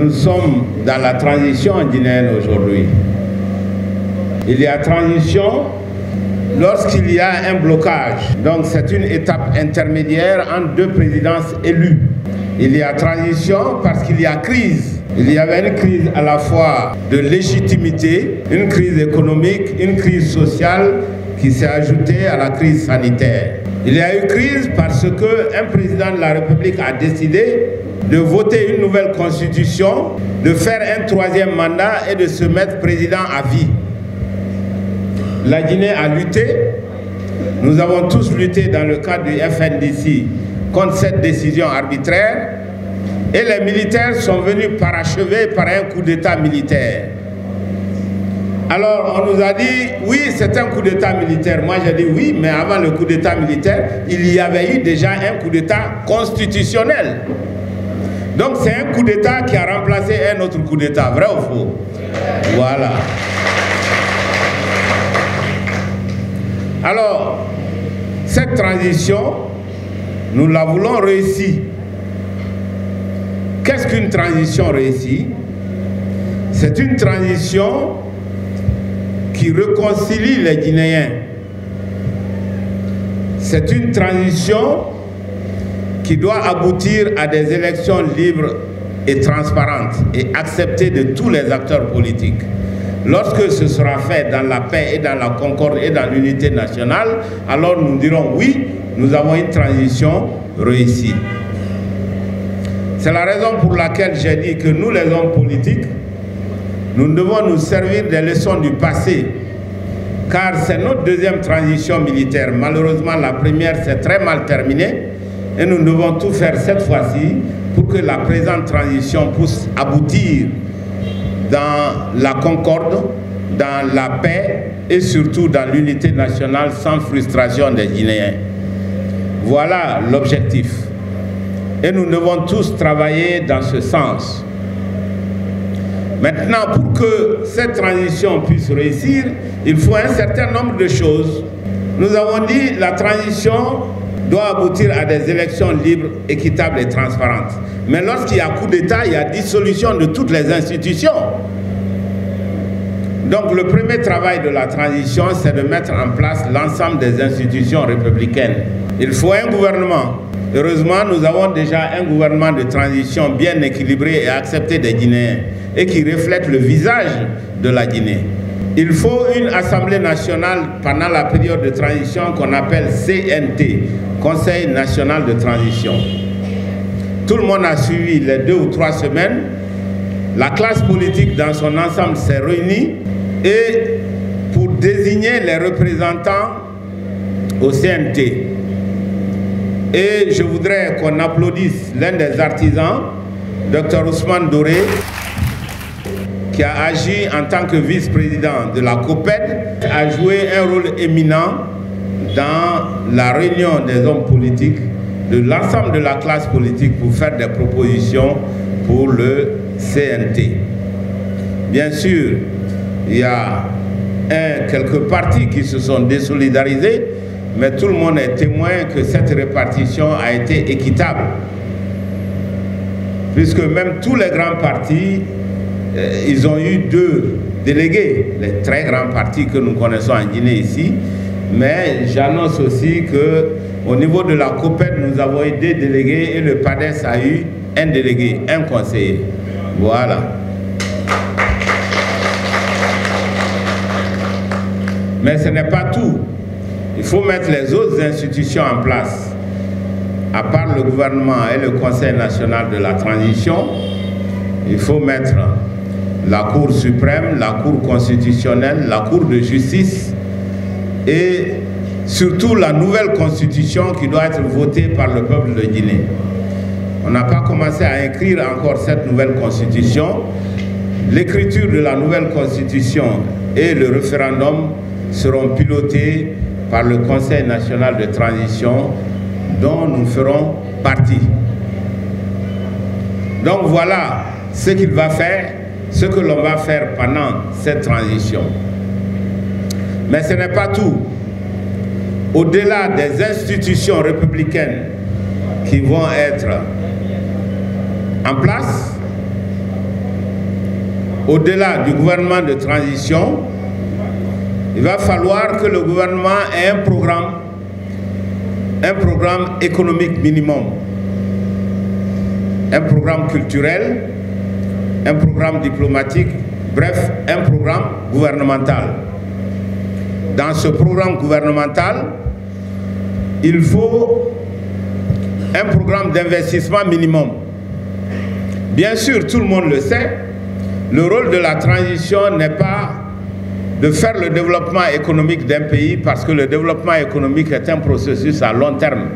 Nous sommes dans la transition guinéenne aujourd'hui. Il y a transition lorsqu'il y a un blocage. Donc c'est une étape intermédiaire entre deux présidences élues. Il y a transition parce qu'il y a crise. Il y avait une crise à la fois de légitimité, une crise économique, une crise sociale qui s'est ajoutée à la crise sanitaire. Il y a eu crise parce qu'un président de la République a décidé de voter une nouvelle constitution, de faire un troisième mandat et de se mettre président à vie. La Guinée a lutté, nous avons tous lutté dans le cadre du FNDC contre cette décision arbitraire et les militaires sont venus parachever par un coup d'État militaire. Alors on nous a dit, oui c'est un coup d'État militaire. Moi j'ai dit oui, mais avant le coup d'État militaire, il y avait eu déjà un coup d'État constitutionnel. Donc c'est un coup d'État qui a remplacé un autre coup d'État, vrai ou faux? Voilà. Alors, cette transition, nous la voulons réussie. Qu'est-ce qu'une transition réussie? C'est une transition qui réconcilie les Guinéens. C'est une transition qui doit aboutir à des élections libres et transparentes et acceptées de tous les acteurs politiques. Lorsque ce sera fait dans la paix et dans la concorde et dans l'unité nationale, alors nous dirons oui, nous avons une transition réussie. C'est la raison pour laquelle j'ai dit que nous, les hommes politiques, nous devons nous servir des leçons du passé, car c'est notre deuxième transition militaire. Malheureusement, la première s'est très mal terminée et nous devons tout faire cette fois-ci pour que la présente transition puisse aboutir dans la concorde, dans la paix et surtout dans l'unité nationale sans frustration des Guinéens. Voilà l'objectif. Et nous devons tous travailler dans ce sens. Maintenant, pour que cette transition puisse réussir, il faut un certain nombre de choses. Nous avons dit que la transition doit aboutir à des élections libres, équitables et transparentes. Mais lorsqu'il y a coup d'État, il y a dissolution de toutes les institutions. Donc le premier travail de la transition, c'est de mettre en place l'ensemble des institutions républicaines. Il faut un gouvernement. Heureusement, nous avons déjà un gouvernement de transition bien équilibré et accepté des Guinéens et qui reflète le visage de la Guinée. Il faut une Assemblée nationale pendant la période de transition qu'on appelle CNT, Conseil national de transition. Tout le monde a suivi les 2 ou 3 semaines. La classe politique dans son ensemble s'est réunie et pour désigner les représentants au CNT. Et je voudrais qu'on applaudisse l'un des artisans, Dr Ousmane Doré, qui a agi en tant que vice-président de la COPED, a joué un rôle éminent dans la réunion des hommes politiques, de l'ensemble de la classe politique pour faire des propositions pour le CNT. Bien sûr, il y a quelques partis qui se sont désolidarisés, mais tout le monde est témoin que cette répartition a été équitable. Puisque même tous les grands partis, ils ont eu 2 délégués, les très grands partis que nous connaissons en Guinée ici, mais j'annonce aussi qu'au niveau de la COPED, nous avons eu 2 délégués et le PADES a eu 1 délégué, 1 conseiller. Voilà. Mais ce n'est pas tout. Il faut mettre les autres institutions en place. À part le gouvernement et le Conseil national de la transition, il faut mettre la Cour suprême, la Cour constitutionnelle, la Cour de justice et surtout la nouvelle constitution qui doit être votée par le peuple de Guinée. On n'a pas commencé à écrire encore cette nouvelle constitution. L'écriture de la nouvelle constitution et le référendum seront pilotés par le Conseil national de transition dont nous ferons partie. Donc voilà ce qu'il va faire, ce que l'on va faire pendant cette transition. Mais ce n'est pas tout. Au-delà des institutions républicaines qui vont être en place, au-delà du gouvernement de transition, il va falloir que le gouvernement ait un programme économique minimum, un programme culturel, un programme diplomatique, bref, un programme gouvernemental. Dans ce programme gouvernemental, il faut un programme d'investissement minimum. Bien sûr, tout le monde le sait, le rôle de la transition n'est pas de faire le développement économique d'un pays, parce que le développement économique est un processus à long terme.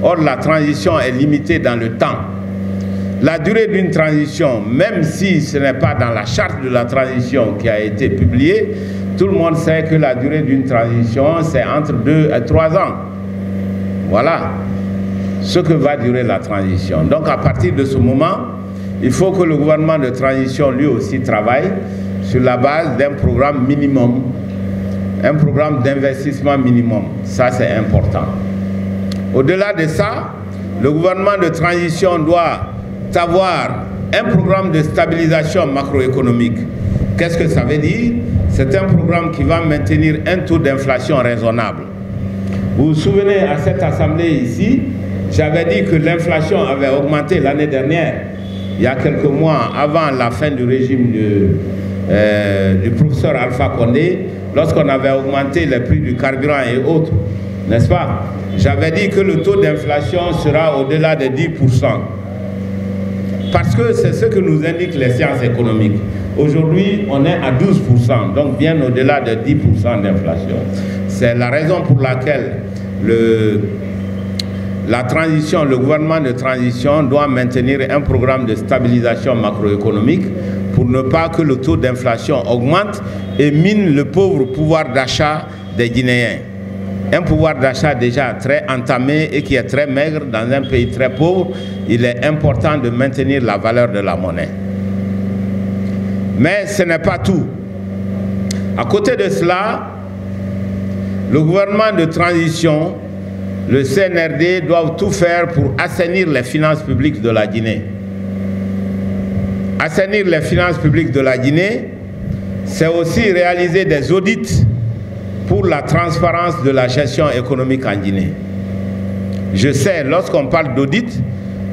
Or, la transition est limitée dans le temps. La durée d'une transition, même si ce n'est pas dans la charte de la transition qui a été publiée, tout le monde sait que la durée d'une transition, c'est entre 2 et 3 ans. Voilà ce que va durer la transition. Donc, à partir de ce moment, il faut que le gouvernement de transition, lui aussi, travaille sur la base d'un programme minimum, un programme d'investissement minimum. Ça, c'est important. Au-delà de ça, le gouvernement de transition doit avoir un programme de stabilisation macroéconomique. Qu'est-ce que ça veut dire? C'est un programme qui va maintenir un taux d'inflation raisonnable. Vous vous souvenez, à cette assemblée ici, j'avais dit que l'inflation avait augmenté l'année dernière, il y a quelques mois, avant la fin du régime du professeur Alpha Condé, lorsqu'on avait augmenté les prix du carburant et autres, n'est-ce pas? J'avais dit que le taux d'inflation sera au-delà de 10%. Parce que c'est ce que nous indiquent les sciences économiques. Aujourd'hui, on est à 12%, donc bien au-delà de 10% d'inflation. C'est la raison pour laquelle la transition, le gouvernement de transition doit maintenir un programme de stabilisation macroéconomique pour ne pas que le taux d'inflation augmente et mine le pauvre pouvoir d'achat des Guinéens. Un pouvoir d'achat déjà très entamé et qui est très maigre dans un pays très pauvre, il est important de maintenir la valeur de la monnaie. Mais ce n'est pas tout. À côté de cela, le gouvernement de transition, le CNRD, doivent tout faire pour assainir les finances publiques de la Guinée. Assainir les finances publiques de la Guinée, c'est aussi réaliser des audits pour la transparence de la gestion économique en Guinée. Je sais, lorsqu'on parle d'audit,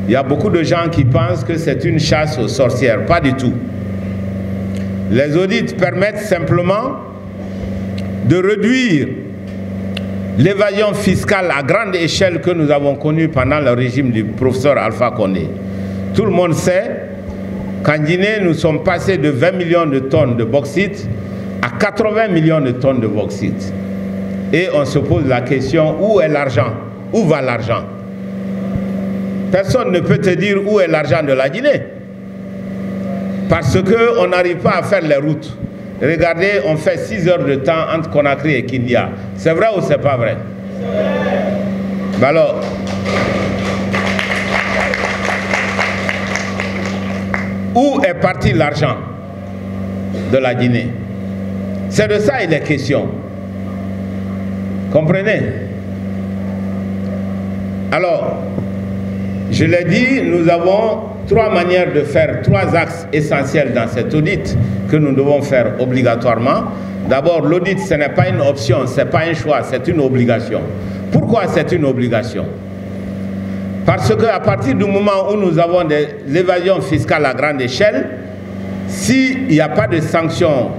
il y a beaucoup de gens qui pensent que c'est une chasse aux sorcières. Pas du tout. Les audits permettent simplement de réduire l'évasion fiscale à grande échelle que nous avons connue pendant le régime du professeur Alpha Condé. Tout le monde sait qu'en Guinée, nous sommes passés de 20 millions de tonnes de bauxite à 80 millions de tonnes de bauxite. Et on se pose la question, où est l'argent? Où va l'argent? Personne ne peut te dire où est l'argent de la Guinée. Parce qu'on n'arrive pas à faire les routes. Regardez, on fait 6 heures de temps entre Conakry et Kindia. C'est vrai ou c'est pas vrai? Ben alors, où est parti l'argent de la Guinée? C'est de ça il est question. Comprenez? Alors, je l'ai dit, nous avons 3 manières de faire, 3 axes essentiels dans cet audit que nous devons faire obligatoirement. D'abord, l'audit, ce n'est pas une option, ce n'est pas un choix, c'est une obligation. Pourquoi c'est une obligation? Parce qu'à partir du moment où nous avons de l'évasion fiscale à grande échelle, s'il n'y a pas de sanctions,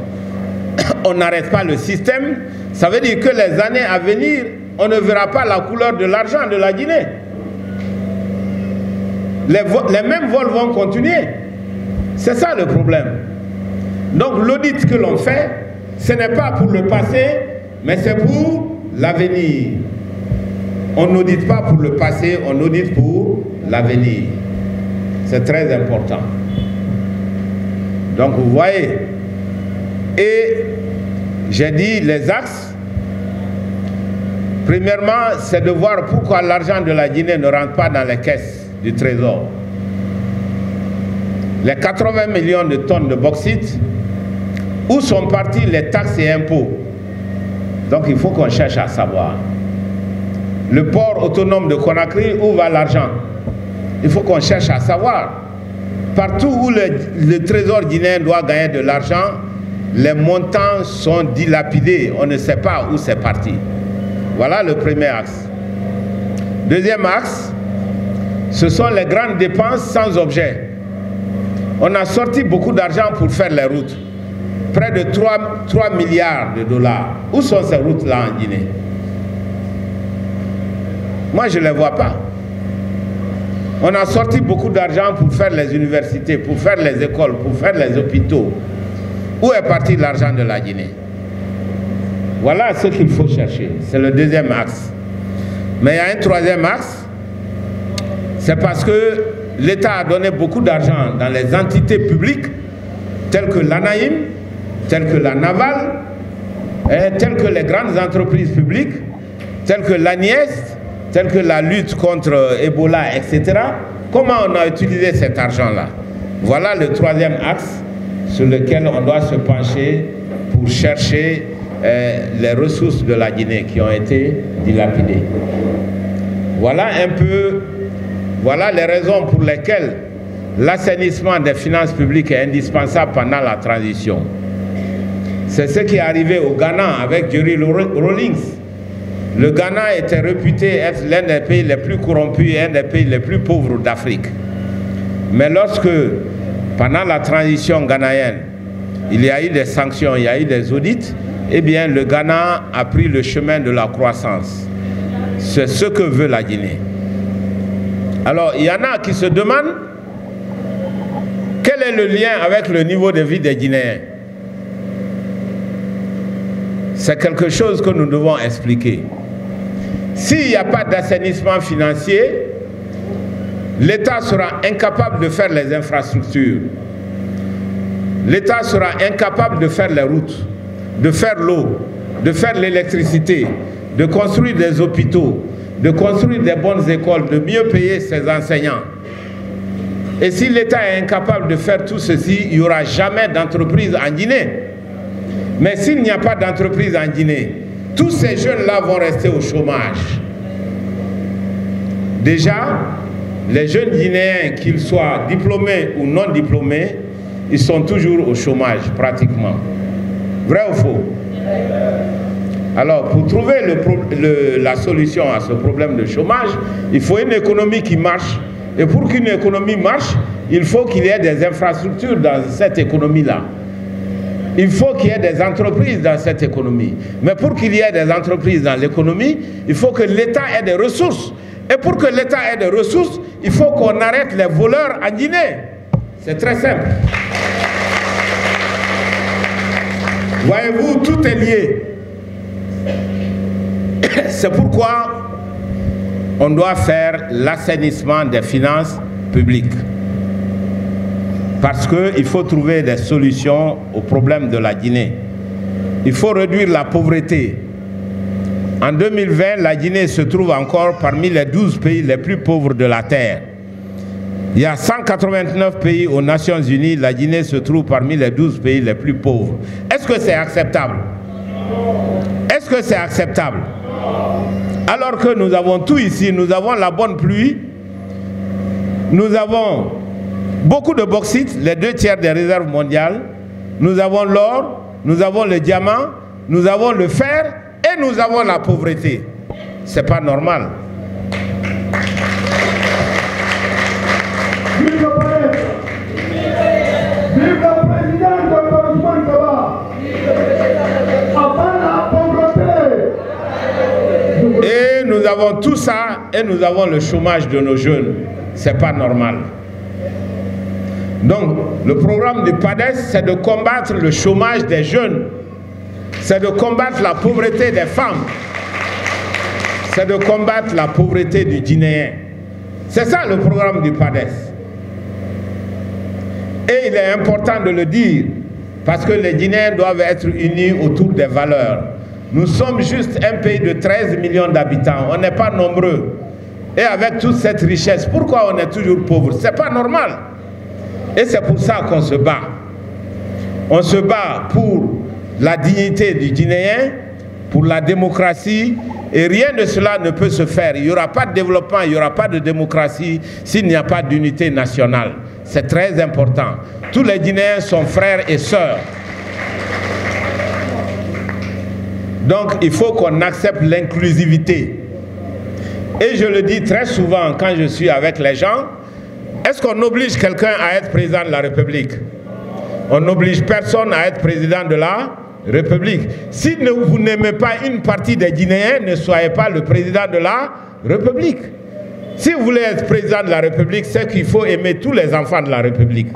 on n'arrête pas le système, ça veut dire que les années à venir, on ne verra pas la couleur de l'argent de la Guinée. Les mêmes vols vont continuer. C'est ça le problème. Donc l'audit que l'on fait, ce n'est pas pour le passé, mais c'est pour l'avenir. On n'audite pas pour le passé, on audite pour l'avenir. C'est très important. Donc vous voyez, et j'ai dit les axes. Premièrement, c'est de voir pourquoi l'argent de la Guinée ne rentre pas dans les caisses du trésor. Les 80 millions de tonnes de bauxite, où sont partis les taxes et impôts? Donc il faut qu'on cherche à savoir. Le port autonome de Conakry, où va l'argent? Il faut qu'on cherche à savoir. Partout où le trésor guinéen doit gagner de l'argent, les montants sont dilapidés. On ne sait pas où c'est parti. Voilà le premier axe. Deuxième axe, ce sont les grandes dépenses sans objet. On a sorti beaucoup d'argent pour faire les routes. Près de 3 milliards de dollars. Où sont ces routes-là en Guinée? Moi, je ne les vois pas. On a sorti beaucoup d'argent pour faire les universités, pour faire les écoles, pour faire les hôpitaux. Où est parti l'argent de la Guinée? Voilà ce qu'il faut chercher. C'est le deuxième axe. Mais il y a un troisième axe. C'est parce que l'État a donné beaucoup d'argent dans les entités publiques, telles que l'ANAIM, telles que la Naval, telles que les grandes entreprises publiques, telles que l'ANIES, telles que la lutte contre Ebola, etc. Comment on a utilisé cet argent-là? Voilà le troisième axe sur lequel on doit se pencher pour chercher les ressources de la Guinée qui ont été dilapidées. Voilà un peu, voilà les raisons pour lesquelles l'assainissement des finances publiques est indispensable pendant la transition. C'est ce qui est arrivé au Ghana avec Jerry Rawlings. Le Ghana était réputé être l'un des pays les plus corrompus et un des pays les plus pauvres d'Afrique. Mais lorsque, pendant la transition ghanéenne, il y a eu des sanctions, il y a eu des audits, eh bien le Ghana a pris le chemin de la croissance. C'est ce que veut la Guinée. Alors, il y en a qui se demandent quel est le lien avec le niveau de vie des Guinéens. C'est quelque chose que nous devons expliquer. S'il n'y a pas d'assainissement financier, l'État sera incapable de faire les infrastructures. L'État sera incapable de faire les routes, de faire l'eau, de faire l'électricité, de construire des hôpitaux, de construire des bonnes écoles, de mieux payer ses enseignants. Et si l'État est incapable de faire tout ceci, il n'y aura jamais d'entreprise en Guinée. Mais s'il n'y a pas d'entreprise en Guinée, tous ces jeunes-là vont rester au chômage. Déjà, les jeunes Guinéens, qu'ils soient diplômés ou non diplômés, ils sont toujours au chômage, pratiquement. Vrai ou faux? Alors, pour trouver la solution à ce problème de chômage, il faut une économie qui marche. Et pour qu'une économie marche, il faut qu'il y ait des infrastructures dans cette économie-là. Il faut qu'il y ait des entreprises dans cette économie. Mais pour qu'il y ait des entreprises dans l'économie, il faut que l'État ait des ressources. Et pour que l'État ait des ressources, il faut qu'on arrête les voleurs en Guinée. C'est très simple. Voyez-vous, tout est lié. C'est pourquoi on doit faire l'assainissement des finances publiques. Parce qu'il faut trouver des solutions aux problèmes de la Guinée. Il faut réduire la pauvreté. En 2020, la Guinée se trouve encore parmi les 12 pays les plus pauvres de la Terre. Il y a 189 pays aux Nations Unies, la Guinée se trouve parmi les 12 pays les plus pauvres. Est-ce que c'est acceptable? Est-ce que c'est acceptable? Alors que nous avons tout ici, nous avons la bonne pluie, nous avons beaucoup de bauxite, les 2/3 des réserves mondiales, nous avons l'or, nous avons le diamant, nous avons le fer et nous avons la pauvreté. C'est pas normal. Vive le président Dr. Ousmane Kaba. Avant la pauvreté. Et nous avons tout ça et nous avons le chômage de nos jeunes. C'est pas normal. Donc, le programme du PADES, c'est de combattre le chômage des jeunes. C'est de combattre la pauvreté des femmes. C'est de combattre la pauvreté du Guinéen. C'est ça le programme du PADES. Et il est important de le dire, parce que les Guinéens doivent être unis autour des valeurs. Nous sommes juste un pays de 13 millions d'habitants. On n'est pas nombreux. Et avec toute cette richesse, pourquoi on est toujours pauvre? C'est pas normal. Et c'est pour ça qu'on se bat. On se bat pour la dignité du Guinéen, pour la démocratie, et rien de cela ne peut se faire. Il n'y aura pas de développement, il n'y aura pas de démocratie s'il n'y a pas d'unité nationale. C'est très important. Tous les Guinéens sont frères et sœurs. Donc, il faut qu'on accepte l'inclusivité. Et je le dis très souvent quand je suis avec les gens, est-ce qu'on oblige quelqu'un à être président de la République? On n'oblige personne à être président de la République. Si vous n'aimez pas une partie des Guinéens, ne soyez pas le président de la République. Si vous voulez être président de la République, c'est qu'il faut aimer tous les enfants de la République.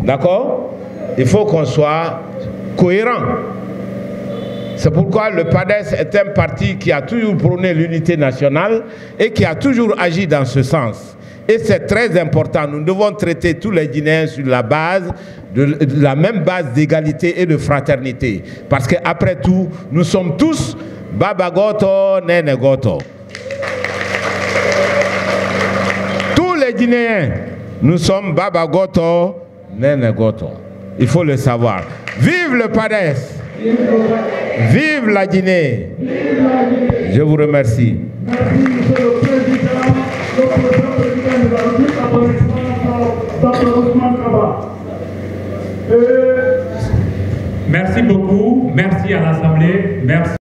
D'accord? Il faut qu'on soit cohérent. C'est pourquoi le PADES est un parti qui a toujours prôné l'unité nationale et qui a toujours agi dans ce sens. Et c'est très important. Nous devons traiter tous les Guinéens sur la base de la même base d'égalité et de fraternité. Parce qu'après tout, nous sommes tous Baba Goto, Nene Goto. Tous les Guinéens, nous sommes Baba Goto, Nene Goto. Il faut le savoir. Vive le PADES! Vive la Guinée! Je vous remercie. Merci, Monsieur le Président, le Président de la République, à son excellence, Dr. Ousmane Kaba. Merci beaucoup. Merci à l'Assemblée. Merci.